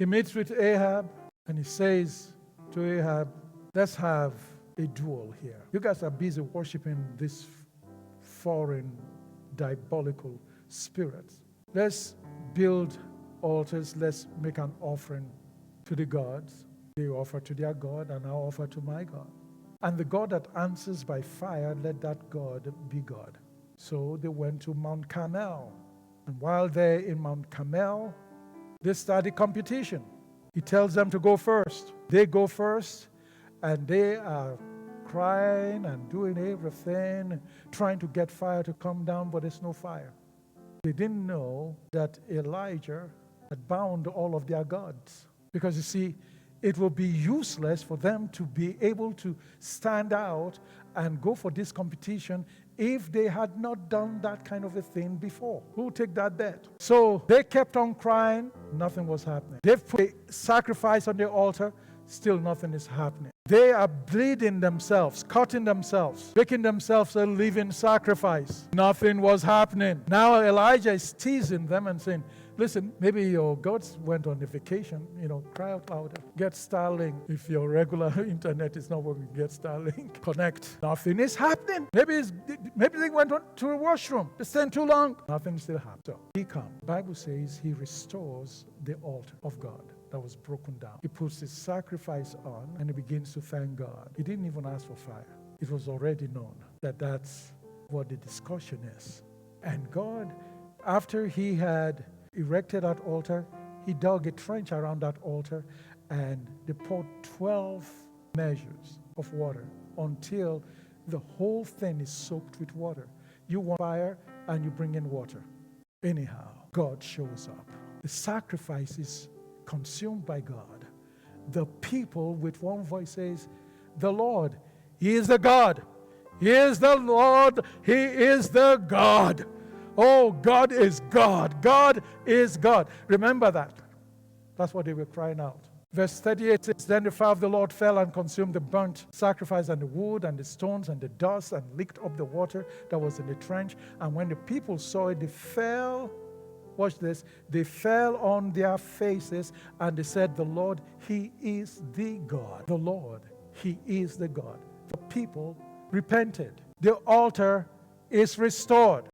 He meets with Ahab and he says to Ahab, let's have a duel here. You guys are busy worshiping this foreign diabolical spirits. Let's build altars. Let's make an offering to the gods. They offer to their God and I offer to my God. And the God that answers by fire, let that God be God. So they went to Mount Carmel. And while they're in Mount Carmel, they started competition. He tells them to go first. They go first, and they are crying and doing everything, trying to get fire to come down, but there's no fire. They didn't know that Elijah had bound all of their gods. Because you see, it will be useless for them to be able to stand out and go for this competition if they had not done that kind of a thing before. Who will take that bet? So they kept on crying, nothing was happening. They've put a sacrifice on the altar, still nothing is happening. They are bleeding themselves, cutting themselves, making themselves a living sacrifice. Nothing was happening. Now Elijah is teasing them and saying, listen, maybe your gods went on a vacation, cry out louder. Get Starlink. If your regular internet is not working, get Starlink. Connect. Nothing is happening. Maybe they went on to a washroom. They stayed too long. Nothing still happened. So he comes. The Bible says he restores the altar of God that was broken down. He puts his sacrifice on and he begins to thank God. He didn't even ask for fire. It was already known that that's what the discussion is. And God, after he had erected that altar, he dug a trench around that altar and they poured 12 measures of water until the whole thing is soaked with water. You want fire and you bring in water. Anyhow, God shows up. The sacrifice is consumed by God. The people with one voice says, the Lord, He is the God. He is the Lord. He is the God. Oh, God is God. God is God. Remember that. That's what they were crying out. Verse 38 says, then the fire of the Lord fell and consumed the burnt sacrifice and the wood and the stones and the dust and licked up the water that was in the trench. And when the people saw it, they fell. Watch this. They fell on their faces and they said, the Lord, He is the God. The Lord, He is the God. The people repented. The altar is restored.